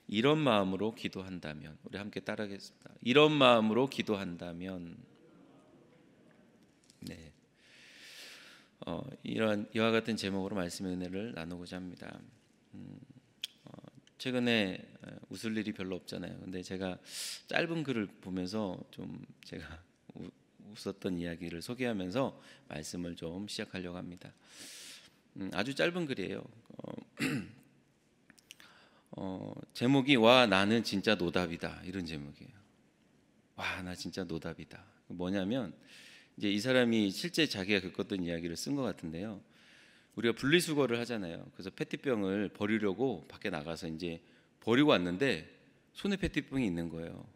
이런 마음으로 기도한다면, 우리 함께 따라하겠습니다. 이런 마음으로 기도한다면. 네, 이와 같은 제목으로 말씀의 은혜를 나누고자 합니다. 최근에 웃을 일이 별로 없잖아요. 근데 제가 짧은 글을 보면서 좀 제가 웃었던 이야기를 소개하면서 말씀을 좀 시작하려고 합니다. 아주 짧은 글이에요. 제목이 와 나는 진짜 노답이다, 이런 제목이에요. 와 나 진짜 노답이다. 뭐냐면 이제 이 사람이 실제 자기가 겪었던 이야기를 쓴 것 같은데요. 우리가 분리수거를 하잖아요. 그래서 페트병을 버리려고 밖에 나가서 이제 버리고 왔는데 손에 페트병이 있는 거예요.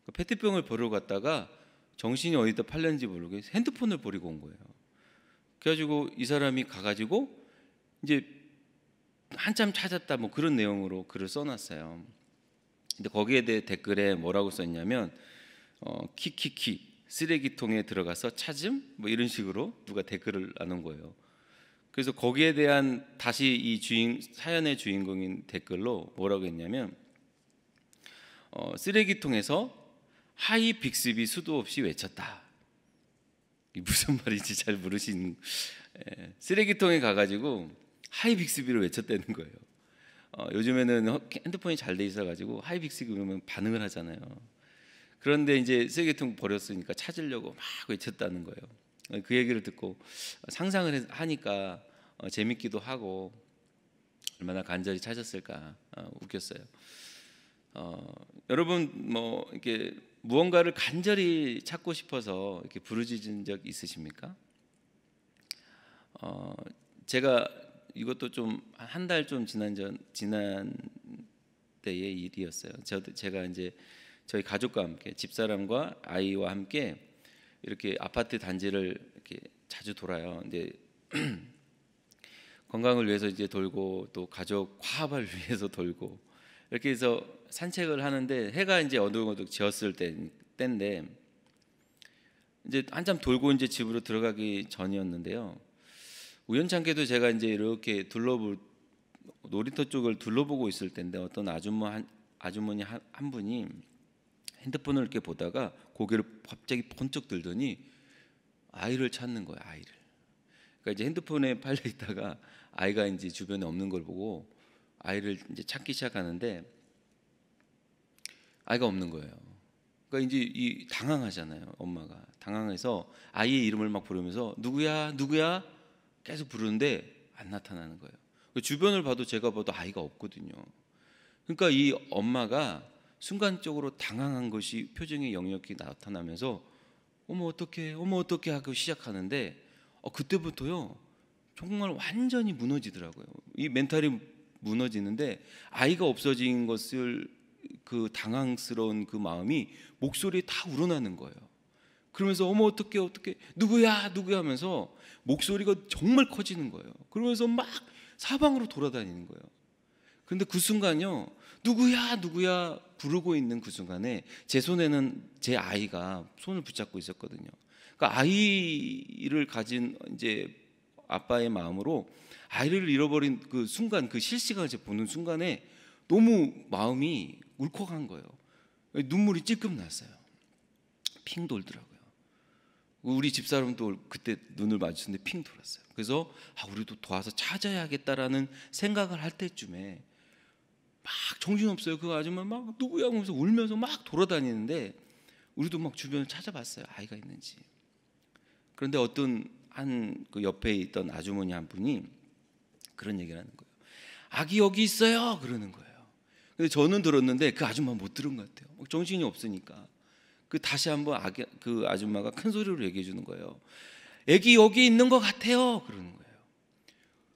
그 페트병을 버리러 갔다가 정신이 어디다 팔렸는지 모르고 핸드폰을 버리고 온 거예요. 그래가지고 이 사람이 가가지고 이제 한참 찾았다, 뭐 그런 내용으로 글을 써놨어요. 근데 거기에 대해 댓글에 뭐라고 썼냐면 키키키 쓰레기통에 들어가서 찾음, 뭐 이런 식으로 누가 댓글을 나눈 거예요. 그래서 거기에 대한 다시 이 사연의 주인공인 댓글로 뭐라고 했냐면 쓰레기통에서 하이 빅스비 수도 없이 외쳤다. 이 무슨 말인지 잘 모르시는, 쓰레기통에 가가지고 하이 빅스비를 외쳤다는 거예요. 요즘에는 핸드폰이 잘 돼 있어가지고 하이 빅스비 그러면 반응을 하잖아요. 그런데 이제 쓰레기통 버렸으니까 찾으려고 막 외쳤다는 거예요. 그 얘기를 듣고 상상을 하니까 재밌기도 하고 얼마나 간절히 찾았을까 웃겼어요. 여러분 뭐 이렇게 무언가를 간절히 찾고 싶어서 이렇게 부르짖은 적 있으십니까? 제가 이것도 좀 한 달 좀 지난 때의 일이었어요. 제가 이제 저희 가족과 함께 집사람과 아이와 함께 이렇게 아파트 단지를 이렇게 자주 돌아요. 근데 건강을 위해서 이제 돌고 또 가족 화합을 위해서 돌고 이렇게 해서 산책을 하는데 해가 이제 어둑어둑 지었을 때인데 이제 한참 돌고 이제 집으로 들어가기 전이었는데요. 우연찮게도 제가 이제 이렇게 놀이터 쪽을 둘러보고 있을 때인데 어떤 아주머니 한 분이 핸드폰을 이렇게 보다가 고개를 갑자기 번쩍 들더니 아이를 찾는 거예요. 아이를. 그러니까 이제 핸드폰에 팔려 있다가 아이가 이제 주변에 없는 걸 보고 아이를 이제 찾기 시작하는데 아이가 없는 거예요. 그러니까 이제 당황하잖아요. 엄마가 당황해서 아이의 이름을 막 부르면서 누구야 누구야 계속 부르는데 안 나타나는 거예요. 주변을 봐도 제가 봐도 아이가 없거든요. 그러니까 이 엄마가 순간적으로 당황한 것이 표정에 역력히 나타나면서 어머 어떡해 하고 시작하는데 그때부터요 정말 완전히 무너지더라고요. 이 멘탈이 무너지는데 아이가 없어진 것을 그 당황스러운 그 마음이 목소리에 다 우러나는 거예요. 그러면서 어머 어떡해 누구야 하면서 목소리가 정말 커지는 거예요. 그러면서 막 사방으로 돌아다니는 거예요. 그런데 그 순간요 누구야 부르고 있는 그 순간에 제 손에는 제 아이가 손을 붙잡고 있었거든요. 그러니까 아이를 가진 이제 아빠의 마음으로 아이를 잃어버린 그 순간, 그 실시간을 제가 보는 순간에 너무 마음이 울컥한 거예요. 눈물이 찔끔 났어요. 핑 돌더라고요. 우리 집사람도 그때 눈을 마주쳤는데 핑 돌았어요. 그래서 우리도 도와서 찾아야겠다라는 생각을 할 때쯤에 막 정신없어요. 그 아줌마 막 누구야 하면서 울면서 막 돌아다니는데 우리도 막 주변을 찾아봤어요. 아이가 있는지. 그런데 어떤 그 옆에 있던 아주머니 한 분이 그런 얘기를 하는 거예요. 아기 여기 있어요 그러는 거예요. 근데 저는 들었는데 그 아줌마 못 들은 것 같아요. 정신이 없으니까. 다시 한번 그 아줌마가 큰 소리로 얘기해 주는 거예요. 아기 여기 있는 것 같아요 그러는 거예요.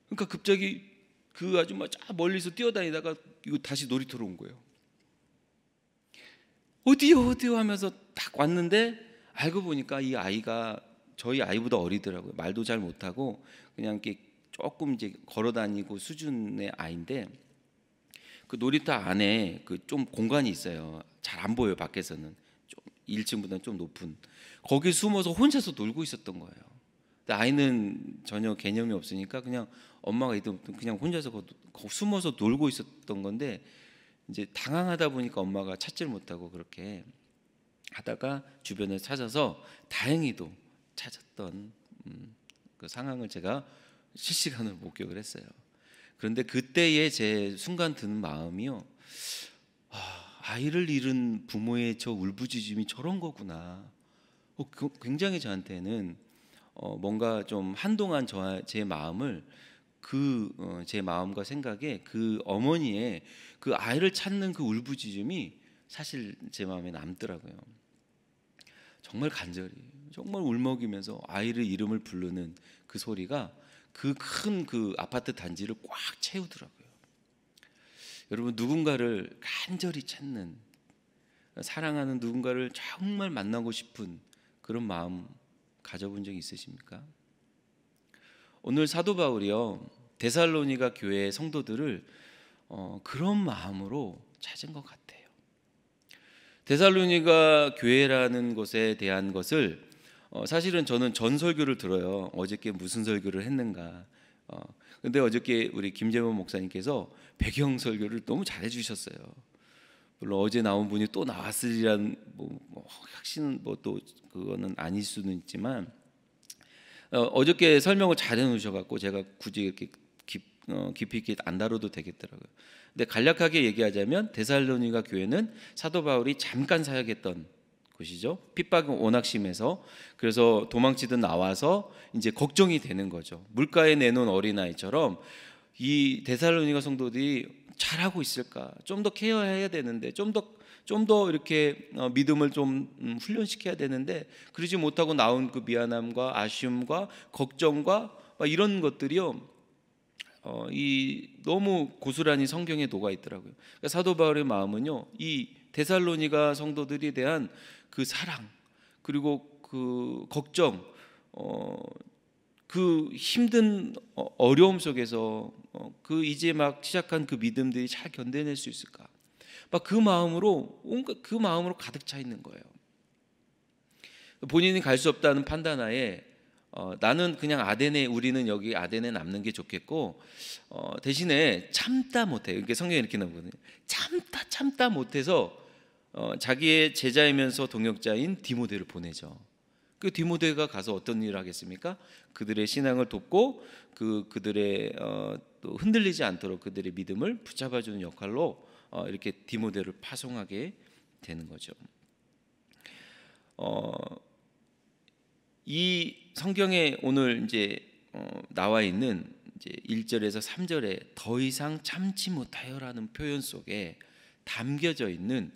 그러니까 갑자기 그 아줌마 저 멀리서 뛰어다니다가 이거 다시 놀이터로 온 거예요. 어디요 하면서 딱 왔는데 알고 보니까 이 아이가 저희 아이보다 어리더라고요. 말도 잘 못하고 그냥 이렇게 조금 이제 걸어다니고 수준의 아이인데 그 놀이터 안에 그 좀 공간이 있어요. 잘 안 보여요. 밖에서는 좀 1층보다는 좀 높은 거기 숨어서 혼자서 놀고 있었던 거예요. 근데 아이는 전혀 개념이 없으니까 그냥 엄마가 있든 그냥 혼자서 숨어서 놀고 있었던 건데 이제 당황하다 보니까 엄마가 찾지를 못하고 그렇게 하다가 주변에 찾아서 다행히도 찾았던 그 상황을 제가 실시간으로 목격을 했어요. 그런데 그때의 제 순간 드는 마음이요, 아이를 잃은 부모의 저 울부짖음이 저런 거구나. 굉장히 저한테는 뭔가 좀 한동안 제 마음을 제 마음과 생각에 그 어머니의 그 아이를 찾는 그 울부짖음이 사실 제 마음에 남더라고요. 정말 간절히, 정말 울먹이면서 아이를 이름을 부르는 그 소리가 그 큰 그 아파트 단지를 꽉 채우더라고요. 여러분, 누군가를 간절히 찾는, 사랑하는 누군가를 정말 만나고 싶은 그런 마음 가져본 적 있으십니까? 오늘 사도 바울이요, 데살로니가 교회의 성도들을 그런 마음으로 찾은 것 같아요. 데살로니가 교회라는 곳에 대한 것을 사실은 저는 전 설교를 들어요. 어저께 무슨 설교를 했는가. 근데 어저께 우리 김재범 목사님께서 배경 설교를 너무 잘해 주셨어요. 물론 어제 나온 분이 또 나왔으리란 확신은 또 그거는 아닐 수는 있지만 어저께 설명을 잘 해놓으셔갖고 제가 굳이 이렇게 깊이 있게 안 다뤄도 되겠더라고요. 근데 간략하게 얘기하자면 데살로니가 교회는 사도 바울이 잠깐 사역했던 곳이죠. 핍박이 워낙 심해서, 그래서 도망치듯 나와서 이제 걱정이 되는 거죠. 물가에 내놓은 어린아이처럼 이 데살로니가 성도들이 잘하고 있을까? 좀 더 케어해야 되는데, 좀 더 이렇게 믿음을 좀 훈련시켜야 되는데, 그러지 못하고 나온 그 미안함과 아쉬움과 걱정과 이런 것들이요, 이 너무 고스란히 성경에 녹아 있더라고요. 그러니까 사도 바울의 마음은요, 이 데살로니가 성도들에 대한 그 사랑, 그리고 그 걱정, 그 힘든 어려움 속에서 그 이제 막 시작한 그 믿음들이 잘 견뎌낼 수 있을까? 막 그 마음으로 가득 차 있는 거예요. 본인이 갈 수 없다는 판단하에 나는 그냥 우리는 여기 아덴에 남는 게 좋겠고, 대신에 참다 못해. 이게 성경에 이렇게 나오거든요. 참다 못해서 자기의 제자이면서 동역자인 디모데를 보내죠. 그 디모데가 가서 어떤 일을 하겠습니까? 그들의 신앙을 돕고 그들의 또 흔들리지 않도록 그들의 믿음을 붙잡아주는 역할로 이렇게 디모데를 파송하게 되는 거죠. 이 성경에 오늘 이제 나와 있는 이제 1절에서 3절에 더 이상 참지 못하여라는 표현 속에 담겨져 있는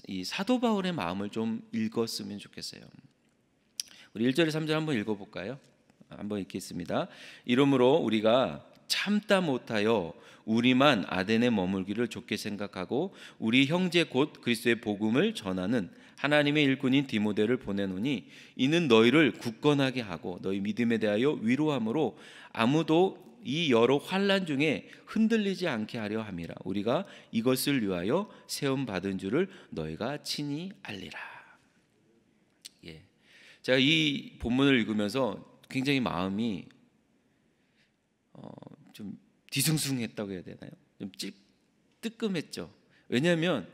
이 사도 바울의 마음을 좀 읽었으면 좋겠어요. 우리 1절에 3절 한번 읽어볼까요? 한번 읽겠습니다. 이러므로 우리가 참다 못하여 우리만 아덴에 머물기를 좋게 생각하고 우리 형제 곧 그리스도의 복음을 전하는 하나님의 일꾼인 디모데를 보내노니 이는 너희를 굳건하게 하고 너희 믿음에 대하여 위로함으로 아무도 이 여러 환난 중에 흔들리지 않게 하려 함이라. 우리가 이것을 위하여 세움 받은 줄을 너희가 친히 알리라. 예. 제가 이 본문을 읽으면서 굉장히 마음이 좀 뒤숭숭했다고 해야 되나요? 좀 뜨끔했죠. 왜냐하면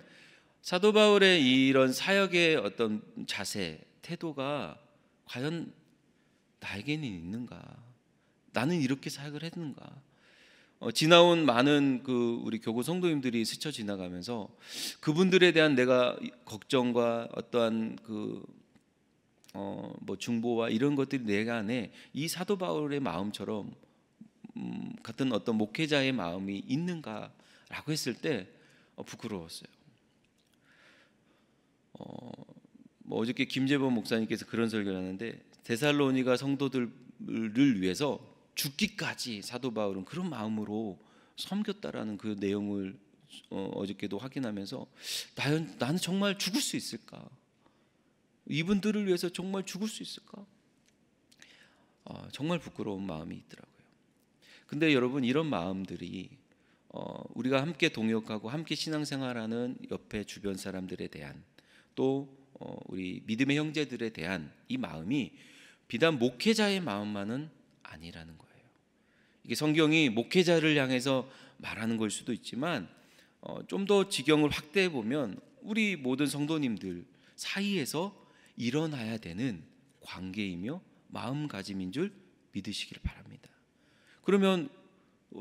사도 바울의 이런 사역의 어떤 자세, 태도가 과연 나에게는 있는가? 나는 이렇게 사역을 했는가? 지나온 많은 우리 교구 성도님들이 스쳐 지나가면서 그분들에 대한 내가 걱정과 어떠한 중보와 이런 것들이 내 안에 이 사도 바울의 마음처럼 같은 어떤 목회자의 마음이 있는가라고 했을 때 부끄러웠어요. 어저께 김재범 목사님께서 그런 설교를 하는데 데살로니가 성도들을 위해서 죽기까지 사도 바울은 그런 마음으로 섬겼다라는 그 내용을 어저께도 확인하면서 나는 정말 죽을 수 있을까? 이분들을 위해서 정말 죽을 수 있을까? 정말 부끄러운 마음이 있더라고요. 근데 여러분, 이런 마음들이 우리가 함께 동역하고 함께 신앙생활하는 옆에 주변 사람들에 대한 또 우리 믿음의 형제들에 대한 이 마음이 비단 목회자의 마음만은 아니라는 거예요. 이게 성경이 목회자를 향해서 말하는 걸 수도 있지만 좀 더 지경을 확대해 보면 우리 모든 성도님들 사이에서 일어나야 되는 관계이며 마음가짐인 줄 믿으시길 바랍니다. 그러면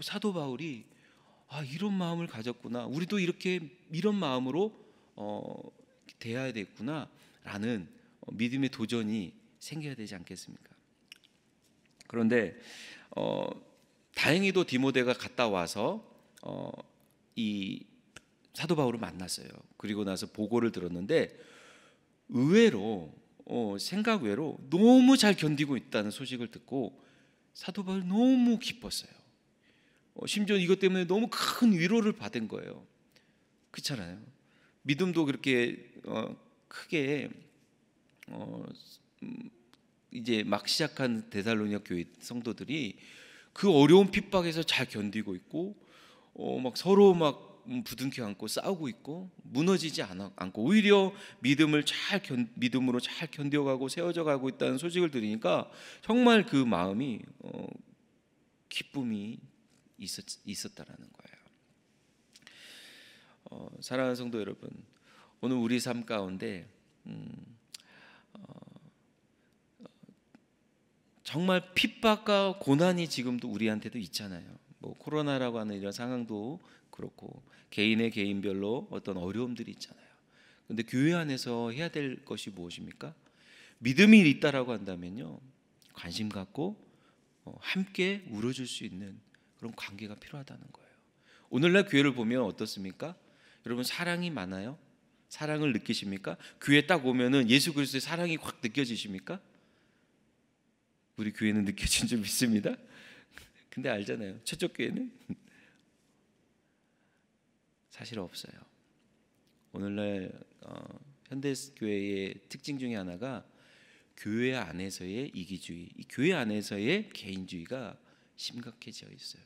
사도 바울이 이런 마음을 가졌구나, 우리도 이런 마음으로 대해야 되겠구나라는 믿음의 도전이 생겨야 되지 않겠습니까? 그런데 다행히도 디모데가 갔다 와서 이 사도 바울을 만났어요. 그리고 나서 보고를 들었는데 의외로 생각 외로 너무 잘 견디고 있다는 소식을 듣고 사도 바울이 너무 기뻤어요. 심지어 이것 때문에 너무 큰 위로를 받은 거예요. 그렇잖아요. 믿음도 그렇게 크게 이제 막 시작한 데살로니가 교회 성도들이 그 어려운 핍박에서 잘 견디고 있고 막 서로 막 부둥켜 안고 싸우고 있고 무너지지 않고 오히려 믿음으로 잘 견뎌가고 세워져 가고 있다는 소식을 들으니까 정말 그 마음이 기쁨이 있었다라는 거예요. 사랑하는 성도 여러분, 오늘 우리 삶 가운데 정말 핍박과 고난이 지금도 우리한테도 있잖아요. 뭐 코로나라고 하는 이런 상황도 그렇고 개인별로 어떤 어려움들이 있잖아요. 그런데 교회 안에서 해야 될 것이 무엇입니까? 믿음이 있다라고 한다면요, 관심 갖고 함께 울어줄 수 있는 그런 관계가 필요하다는 거예요. 오늘날 교회를 보면 어떻습니까? 여러분, 사랑이 많아요? 사랑을 느끼십니까? 교회 딱 오면은 예수 그리스도의 사랑이 확 느껴지십니까? 우리 교회는 느껴진 줄 믿습니다. 근데 알잖아요, 저쪽 교회는 사실 없어요. 오늘날 현대 교회의 특징 중에 하나가 교회 안에서의 이기주의, 이 교회 안에서의 개인주의가 심각해져 있어요.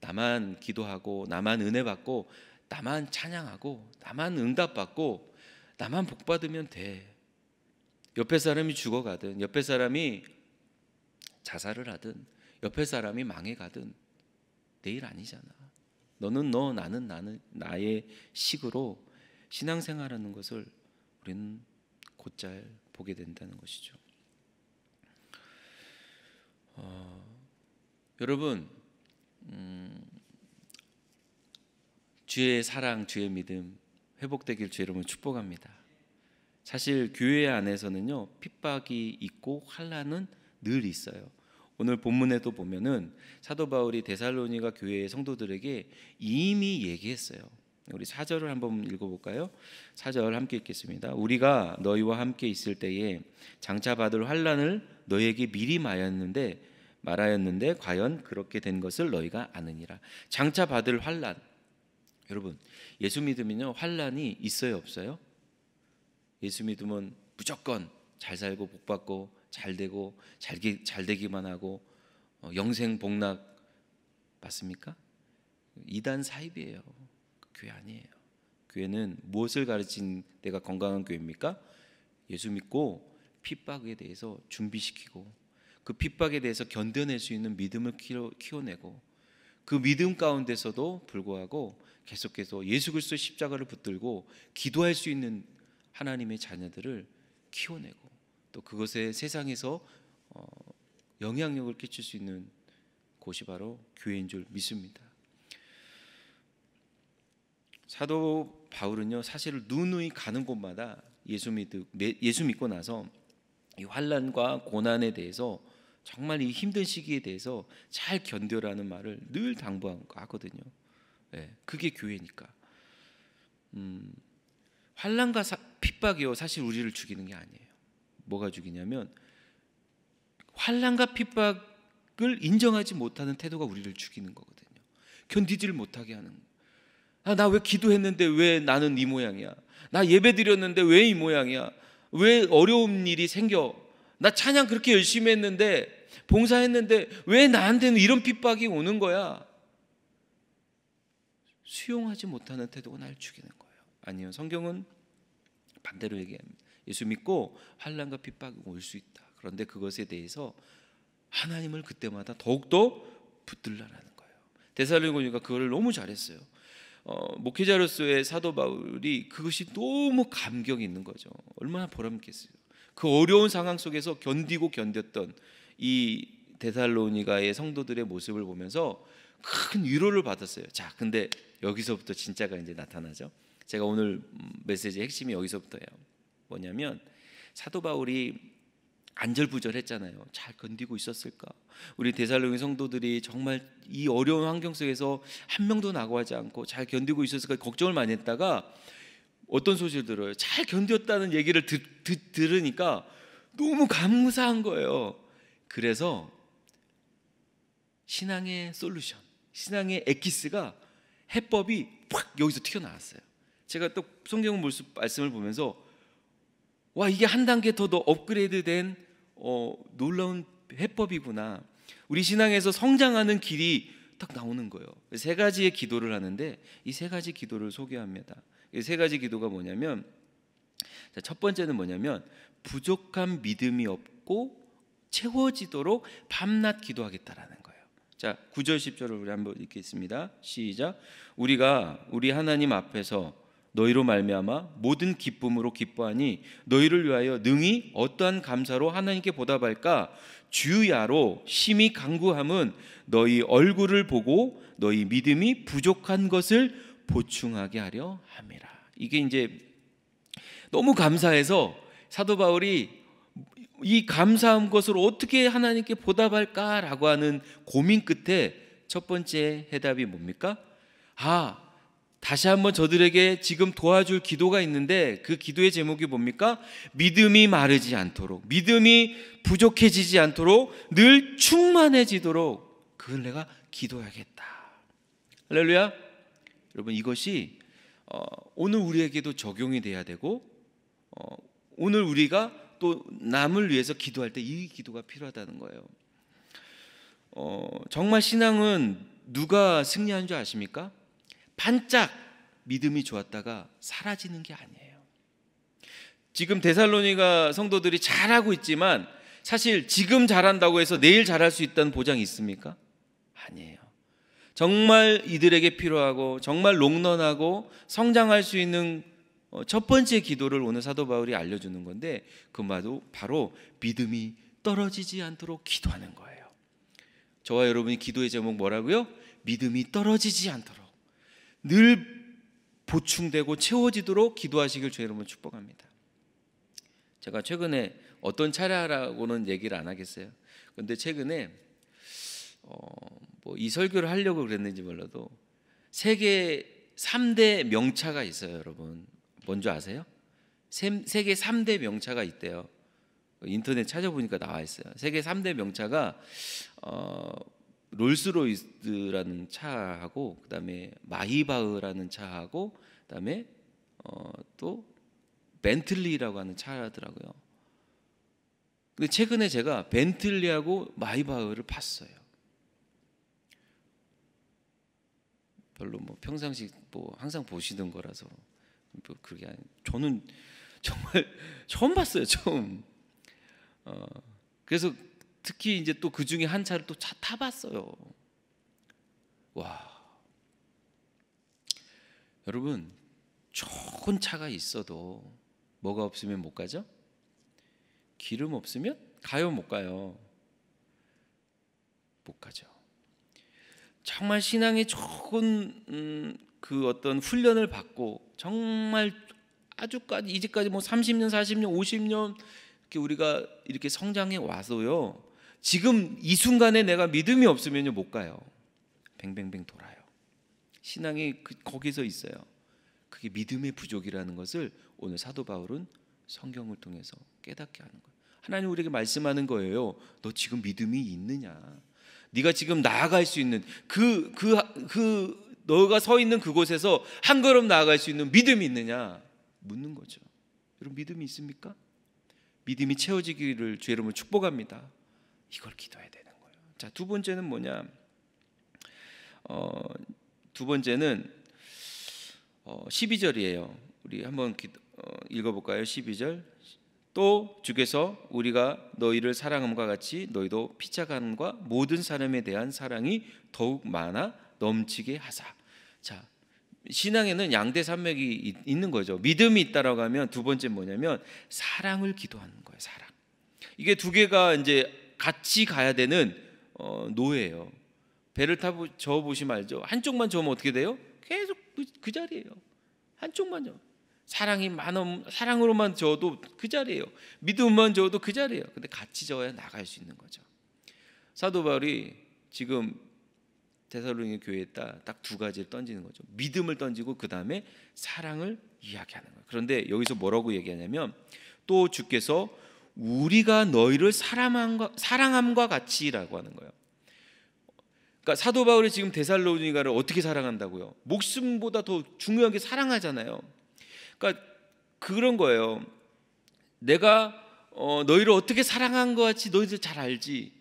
나만 기도하고 나만 은혜 받고 나만 찬양하고 나만 응답받고 나만 복 받으면 돼. 옆에 사람이 죽어가든 옆에 사람이 자살을 하든 옆에 사람이 망해가든 내일 아니잖아. 너는 너, 나는 나의 식으로 신앙생활하는 것을 우리는 곧잘 보게 된다는 것이죠. 여러분, 주의 사랑, 주의 믿음 회복되길 주 여러분 축복합니다. 사실 교회 안에서는요, 핍박이 있고 환난은 늘 있어요. 오늘 본문에도 보면은 사도 바울이 데살로니가 교회의 성도들에게 이미 얘기했어요. 우리 4절을 한번 읽어볼까요? 4절 함께 읽겠습니다. 우리가 너희와 함께 있을 때에 장차 받을 환난을 너희에게 미리 말하였는데 과연 그렇게 된 것을 너희가 아느니라. 장차 받을 환난, 여러분, 예수 믿으면요 환난이 있어요, 없어요? 예수 믿으면 무조건 잘 살고 복 받고 잘 되고 잘 되기만 하고 영생 복락 맞습니까? 이단 사입이에요. 교회 아니에요. 교회는 무엇을 가르친 데가 건강한 교회입니까? 예수 믿고 핍박에 대해서 준비시키고 그 핍박에 대해서 견뎌낼 수 있는 믿음을 키워내고 그 믿음 가운데서도 불구하고 계속해서 예수 그리스도의 십자가를 붙들고 기도할 수 있는 하나님의 자녀들을 키워내고 또 그것에 세상에서 영향력을 끼칠 수 있는 곳이 바로 교회인 줄 믿습니다. 사도 바울은요, 사실 누누이 가는 곳마다 예수 믿고 나서 이 환난과 고난에 대해서 정말 이 힘든 시기에 대해서 잘 견뎌라는 말을 늘 당부하거든요. 그게 교회니까. 환난과 핍박이요, 사실 우리를 죽이는 게 아니에요. 뭐가 죽이냐면 환난과 핍박을 인정하지 못하는 태도가 우리를 죽이는 거거든요. 견디지를 못하게 하는 거예요. 나 왜 기도했는데 왜 나는 이 모양이야? 나 예배 드렸는데 왜 이 모양이야? 왜 어려운 일이 생겨? 나 찬양 그렇게 열심히 했는데 봉사했는데 왜 나한테는 이런 핍박이 오는 거야? 수용하지 못하는 태도가 날 죽이는 거예요. 아니요, 성경은 반대로 얘기합니다. 예수 믿고 환난과 핍박이 올 수 있다. 그런데 그것에 대해서 하나님을 그때마다 더욱더 붙들라는 거예요. 데살로니가가 그거를 너무 잘했어요. 목회자로서의 사도 바울이 그것이 너무 감격이 있는 거죠. 얼마나 보람있겠어요. 그 어려운 상황 속에서 견뎠던 이 데살로니가의 성도들의 모습을 보면서 큰 위로를 받았어요. 자, 근데 여기서부터 진짜가 이제 나타나죠. 제가 오늘 메시지의 핵심이 여기서부터예요. 뭐냐면 사도 바울이 안절부절했잖아요. 잘 견디고 있었을까? 우리 데살로니 성도들이 정말 이 어려운 환경 속에서 한 명도 나고하지 않고 잘 견디고 있었을까 걱정을 많이 했다가 어떤 소식을 들어요. 잘 견뎠다는 얘기를 들으니까 너무 감사한 거예요. 그래서 신앙의 솔루션, 신앙의 엑기스가 해법이 확 여기서 튀어나왔어요. 제가 또 성경 말씀을 보면서 와, 이게 한 단계 더 업그레이드된 놀라운 해법이구나. 우리 신앙에서 성장하는 길이 딱 나오는 거예요. 세 가지의 기도를 하는데 이 세 가지 기도를 소개합니다. 이 세 가지 기도가 뭐냐면, 첫 번째는 뭐냐면 부족한 믿음이 없고 채워지도록 밤낮 기도하겠다라는 거예요. 자, 9절 10절을 우리 한번 읽겠습니다. 시작. 우리가 우리 하나님 앞에서 너희로 말미암아 모든 기쁨으로 기뻐하니 너희를 위하여 능히 어떠한 감사로 하나님께 보답할까? 주야로 심히 간구함은 너희 얼굴을 보고 너희 믿음이 부족한 것을 보충하게 하려 함이라. 이게 이제 너무 감사해서 사도 바울이 이 감사한 것을 어떻게 하나님께 보답할까라고 하는 고민 끝에 첫 번째 해답이 뭡니까? 다시 한번 저들에게 지금 도와줄 기도가 있는데 그 기도의 제목이 뭡니까? 믿음이 마르지 않도록, 믿음이 부족해지지 않도록 늘 충만해지도록 그걸 내가 기도해야겠다. 할렐루야. 여러분, 이것이 오늘 우리에게도 적용이 돼야 되고 오늘 우리가 또 남을 위해서 기도할 때 이 기도가 필요하다는 거예요. 정말 신앙은 누가 승리하는 줄 아십니까? 반짝 믿음이 좋았다가 사라지는 게 아니에요. 지금 데살로니가 성도들이 잘하고 있지만 사실 지금 잘한다고 해서 내일 잘할 수 있다는 보장이 있습니까? 아니에요. 정말 이들에게 필요하고 정말 롱런하고 성장할 수 있는 첫 번째 기도를 오늘 사도 바울이 알려주는 건데 그 말도 바로 믿음이 떨어지지 않도록 기도하는 거예요. 저와 여러분이 기도의 제목 뭐라고요? 믿음이 떨어지지 않도록 늘 보충되고 채워지도록 기도하시길 주의 이름으로 축복합니다. 제가 최근에 어떤 차례라고는 얘기를 안 하겠어요. 그런데 최근에 이 설교를 하려고 그랬는지 몰라도 세계 3대 명차가 있어요. 여러분 뭔지 아세요? 세계 3대 명차가 있대요. 인터넷 찾아보니까 나와 있어요. 세계 3대 명차가 롤스로이스라는 차하고 그다음에 마히바흐라는 차하고 그다음에 또 벤틀리라고 하는 차더라고요. 근데 최근에 제가 벤틀리하고 마히바흐를 봤어요. 별로 평상시 항상 보시던 거라서 그게 아니. 저는 정말 처음 봤어요. 처음. 그래서 특히 이제 또 그 중에 한 차를 또 타봤어요. 와, 여러분 좋은 차가 있어도 뭐가 없으면 못 가죠? 기름 없으면 가요, 못 가요? 못 가죠. 정말 신앙에 좋은 그 어떤 훈련을 받고 정말 아주까지 이제까지 30년, 40년, 50년 이렇게 우리가 이렇게 성장해 와서요. 지금 이 순간에 내가 믿음이 없으면요 못 가요. 뱅뱅뱅 돌아요. 신앙이 거기서 있어요. 그게 믿음의 부족이라는 것을 오늘 사도 바울은 성경을 통해서 깨닫게 하는 거예요. 하나님 우리에게 말씀하는 거예요. 너 지금 믿음이 있느냐? 네가 지금 나아갈 수 있는 너가 서 있는 그곳에서 한 걸음 나아갈 수 있는 믿음이 있느냐? 묻는 거죠. 여러분 믿음이 있습니까? 믿음이 채워지기를 주의 이름으로 축복합니다. 이걸 기도해야 되는 거예요. 자, 두 번째는 뭐냐? 두 번째는 12절이에요. 우리 한번 읽어볼까요? 12절. 또 주께서 우리가 너희를 사랑함과 같이 너희도 피차간과 모든 사람에 대한 사랑이 더욱 많아 넘치게 하사. 자, 신앙에는 양대 산맥이 있는 거죠. 믿음이 있다라고 하면 두 번째 뭐냐면 사랑을 기도하는 거예요. 사랑. 이게 두 개가 이제 같이 가야 되는 노예예요. 배를 타고 저어 보시면 알죠. 한쪽만 저으면 어떻게 돼요? 계속 그 자리예요. 한쪽만 저어. 사랑으로만 저어도 그 자리예요. 믿음만 저어도 그 자리예요. 근데 같이 저어야 나갈 수 있는 거죠. 사도 바울이 지금 데살로니가 교회에다 딱 두 가지를 던지는 거죠. 믿음을 던지고 그 다음에 사랑을 이야기하는 거예요. 그런데 여기서 뭐라고 얘기하냐면 또 주께서 우리가 너희를 사랑함과 같이라고 하는 거예요. 그러니까 사도 바울이 지금 데살로니가를 어떻게 사랑한다고요? 목숨보다 더 중요하게 사랑하잖아요. 그러니까 그런 거예요. 내가 너희를 어떻게 사랑한 것 같이 너희들 잘 알지.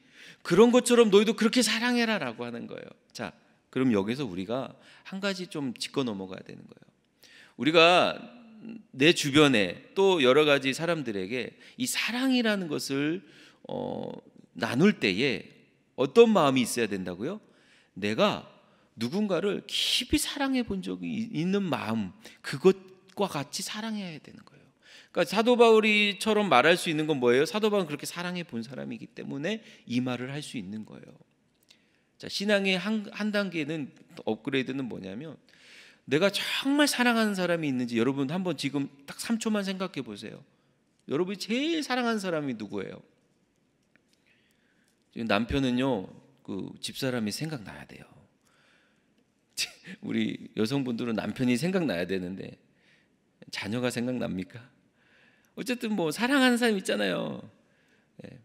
그런 것처럼 너희도 그렇게 사랑해라라고 하는 거예요. 자, 그럼 여기서 우리가 한 가지 좀 짚고 넘어가야 되는 거예요. 우리가 내 주변에 또 여러 가지 사람들에게 이 사랑이라는 것을 나눌 때에 어떤 마음이 있어야 된다고요? 내가 누군가를 깊이 사랑해 본 적이 있는 마음, 그것과 같이 사랑해야 되는 거예요. 그러니까 사도 바울이처럼 말할 수 있는 건 뭐예요? 사도 바울은 그렇게 사랑해 본 사람이기 때문에 이 말을 할 수 있는 거예요. 자, 신앙의 한 단계는 업그레이드는 뭐냐면 내가 정말 사랑하는 사람이 있는지 여러분 한번 지금 딱 3초만 생각해 보세요. 여러분이 제일 사랑하는 사람이 누구예요? 지금 남편은요, 그 집사람이 생각나야 돼요. 우리 여성분들은 남편이 생각나야 되는데 자녀가 생각납니까? 어쨌든 뭐 사랑하는 사람 있잖아요. 네.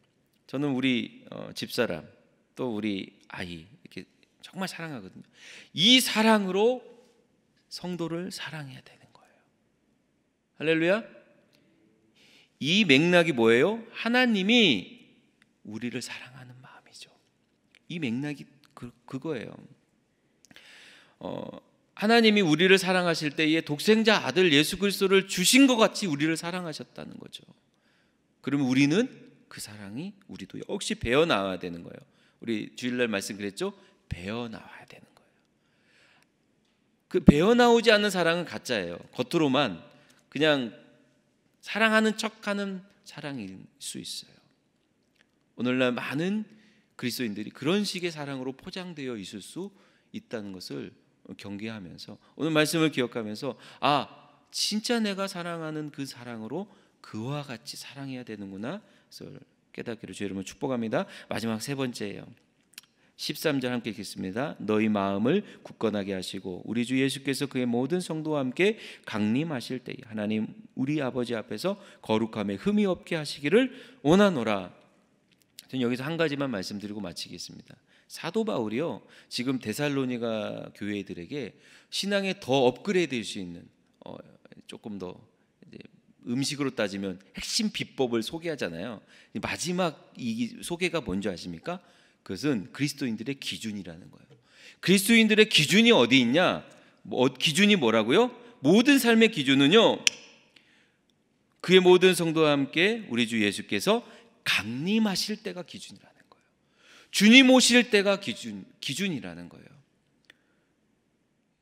저는 우리 집사람 또 우리 아이 이렇게 정말 사랑하거든요. 이 사랑으로 성도를 사랑해야 되는 거예요. 할렐루야. 이 맥락이 뭐예요? 하나님이 우리를 사랑하는 마음이죠. 이 맥락이 그거예요. 하나님이 우리를 사랑하실 때에 독생자 아들 예수 그리스도를 주신 것 같이 우리를 사랑하셨다는 거죠. 그러면 우리는 그 사랑이 우리도 역시 배어나와야 되는 거예요. 우리 주일날 말씀 그랬죠? 배어나와야 되는 거예요. 그 배어나오지 않는 사랑은 가짜예요. 겉으로만 그냥 사랑하는 척하는 사랑일 수 있어요. 오늘날 많은 그리스도인들이 그런 식의 사랑으로 포장되어 있을 수 있다는 것을 경계하면서 오늘 말씀을 기억하면서 진짜 내가 사랑하는 그 사랑으로 그와 같이 사랑해야 되는구나 그래서 깨닫기를 주의 이름으로 축복합니다. 마지막 세 번째예요. 13절 함께 읽겠습니다. 너희 마음을 굳건하게 하시고 우리 주 예수께서 그의 모든 성도와 함께 강림하실 때에 하나님 우리 아버지 앞에서 거룩함에 흠이 없게 하시기를 원하노라. 저는 여기서 한 가지만 말씀드리고 마치겠습니다. 사도 바울이요 지금 데살로니가 교회들에게 신앙에 더 업그레이드될 수 있는 조금 더 이제 음식으로 따지면 핵심 비법을 소개하잖아요. 마지막 이 소개가 뭔지 아십니까? 그것은 그리스도인들의 기준이라는 거예요. 그리스도인들의 기준이 어디 있냐? 기준이 뭐라고요? 모든 삶의 기준은요 그의 모든 성도와 함께 우리 주 예수께서 강림하실 때가 기준이라는 거예요. 주님 오실 때가 기준이라는 거예요.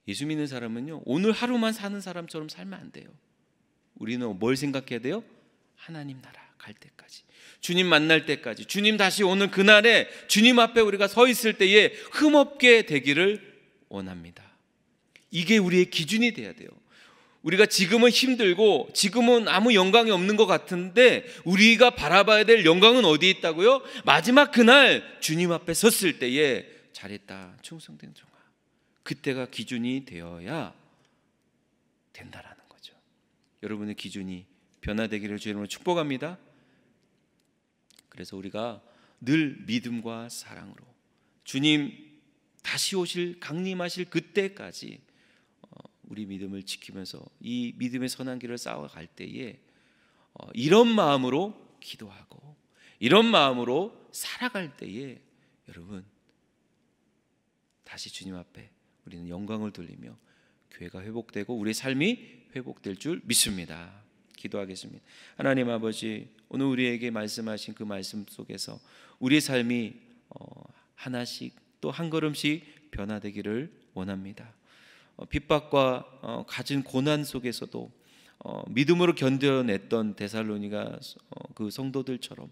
예수 믿는 사람은요 오늘 하루만 사는 사람처럼 살면 안 돼요. 우리는 뭘 생각해야 돼요? 하나님 나라 갈 때까지, 주님 만날 때까지, 주님 다시 오는 그날에 주님 앞에 우리가 서 있을 때에 흠없게 되기를 원합니다. 이게 우리의 기준이 돼야 돼요. 우리가 지금은 힘들고 지금은 아무 영광이 없는 것 같은데 우리가 바라봐야 될 영광은 어디에 있다고요? 마지막 그날 주님 앞에 섰을 때에 잘했다 충성된 종아, 그때가 기준이 되어야 된다라는 거죠. 여러분의 기준이 변화되기를 주의 이름으로 축복합니다. 그래서 우리가 늘 믿음과 사랑으로 주님 다시 오실 강림하실 그때까지 우리 믿음을 지키면서 이 믿음의 선한 길을 쌓아갈 때에 이런 마음으로 기도하고 이런 마음으로 살아갈 때에 여러분 다시 주님 앞에 우리는 영광을 돌리며 교회가 회복되고 우리의 삶이 회복될 줄 믿습니다. 기도하겠습니다. 하나님 아버지, 오늘 우리에게 말씀하신 그 말씀 속에서 우리의 삶이 하나씩 또 한 걸음씩 변화되기를 원합니다. 핍박과 가진 고난 속에서도 믿음으로 견뎌냈던 데살로니가 그 성도들처럼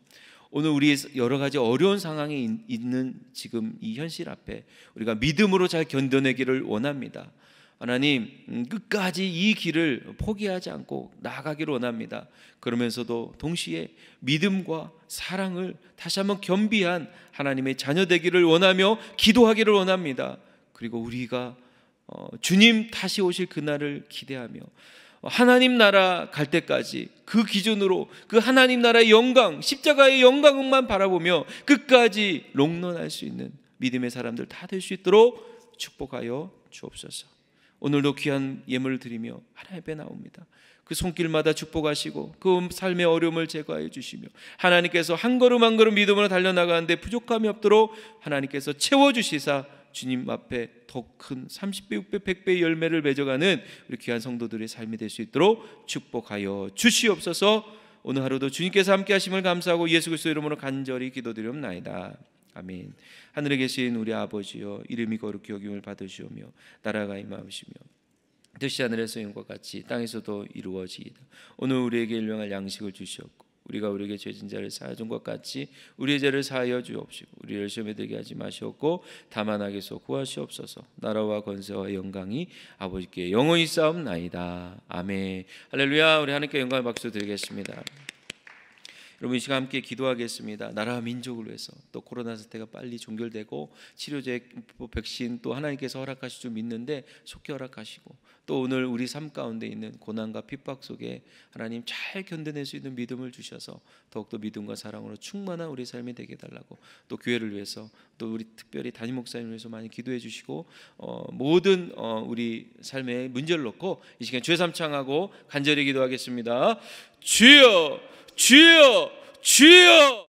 오늘 우리 여러 가지 어려운 상황에 있는 지금 이 현실 앞에 우리가 믿음으로 잘 견뎌내기를 원합니다. 하나님, 끝까지 이 길을 포기하지 않고 나아가기를 원합니다. 그러면서도 동시에 믿음과 사랑을 다시 한번 겸비한 하나님의 자녀 되기를 원하며 기도하기를 원합니다. 그리고 우리가 주님 다시 오실 그날을 기대하며 하나님 나라 갈 때까지 그 기준으로 그 하나님 나라의 영광, 십자가의 영광만 바라보며 끝까지 롱런할 수 있는 믿음의 사람들 다 될 수 있도록 축복하여 주옵소서. 오늘도 귀한 예물을 드리며 하나님 앞에 나옵니다. 그 손길마다 축복하시고 그 삶의 어려움을 제거하여 주시며 하나님께서 한 걸음 한 걸음 믿음으로 달려나가는데 부족함이 없도록 하나님께서 채워주시사 주님 앞에 더 큰 30배, 6배, 100배의 열매를 맺어가는 우리 귀한 성도들의 삶이 될 수 있도록 축복하여 주시옵소서. 오늘 하루도 주님께서 함께 하심을 감사하고 예수 그리스도 이름으로 간절히 기도드리옵나이다. 아멘. 하늘에 계신 우리 아버지여, 이름이 거룩히 여김을 받으시오며 나라가 임하시며 뜻이 하늘에서 이룬 것 같이 땅에서도 이루어지이다. 오늘 우리에게 일용할 양식을 주시옵고 우리가 우리에게 죄진 자를 사하여 준 것 같이 우리의 죄를 사하여 주옵시고 우리를 시험에 들게 하지 마시옵고 다만 악에서 구하시옵소서. 나라와 권세와 영광이 아버지께 영원히 싸움나이다. 아멘. 할렐루야. 우리 하나님께 영광의 박수 드리겠습니다. 여러분 이 시간 함께 기도하겠습니다. 나라와 민족을 위해서 또 코로나 사태가 빨리 종결되고 치료제, 백신 또 하나님께서 허락하실 줄 믿는데 속히 허락하시고 또 오늘 우리 삶 가운데 있는 고난과 핍박 속에 하나님 잘 견뎌낼 수 있는 믿음을 주셔서 더욱더 믿음과 사랑으로 충만한 우리 삶이 되게 해달라고 또 교회를 위해서 또 우리 특별히 담임 목사님을 위해서 많이 기도해 주시고 모든 우리 삶의 문제를 놓고 이 시간 주의 삼창하고 간절히 기도하겠습니다. 주여 주여 주여